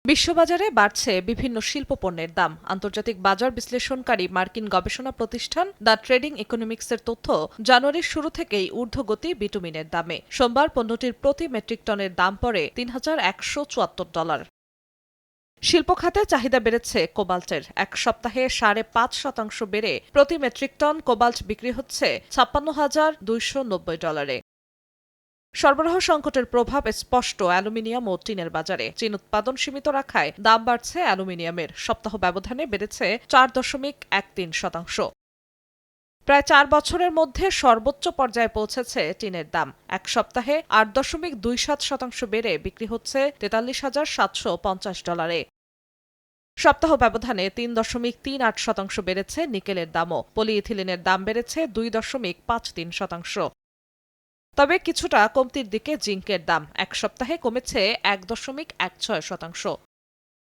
বিশ্ববাজারে বাড়ছে বিভিন্ন শিল্প পণ্যের দাম। আন্তর্জাতিক বাজার বিশ্লেষণকারী মার্কিন গবেষণা প্রতিষ্ঠান দ্য ট্রেডিং ইকোনমিক্সের তথ্য, জানুয়ারির শুরু থেকেই ঊর্ধ্বগতি বিটুমিনের দামে। সোমবার পণ্যটির প্রতি মেট্রিক টনের দাম পড়ে $৩,১৭৪। শিল্প খাতে চাহিদা বেড়েছে কোবাল্টের। এক সপ্তাহে ৫.৫% বেড়ে প্রতি মেট্রিক টন কোবাল্ট বিক্রি হচ্ছে $৫৬,২৯০। সরবরাহ সংকটের প্রভাব স্পষ্ট অ্যালুমিনিয়াম ও টিনের বাজারে। চীন উৎপাদন সীমিত রাখায় দাম বাড়ছে অ্যালুমিনিয়ামের। সপ্তাহ ব্যবধানে বেড়েছে ৪.১৩%। প্রায় ৪ বছরের মধ্যে সর্বোচ্চ পর্যায়ে পৌঁছেছে টিনের দাম। এক সপ্তাহে ৮.২৭% বেড়ে বিক্রি হচ্ছে $৪৩,৭৫০। সপ্তাহ ব্যবধানে ৩.৩৮% বেড়েছে নিকেলের দামও। পলিইথিলিনের দাম বেড়েছে ২.৫৩%। তবে কিছুটা কমতির দিকে জিংকের দাম। এক সপ্তাহে কমেছে ১.১৬%।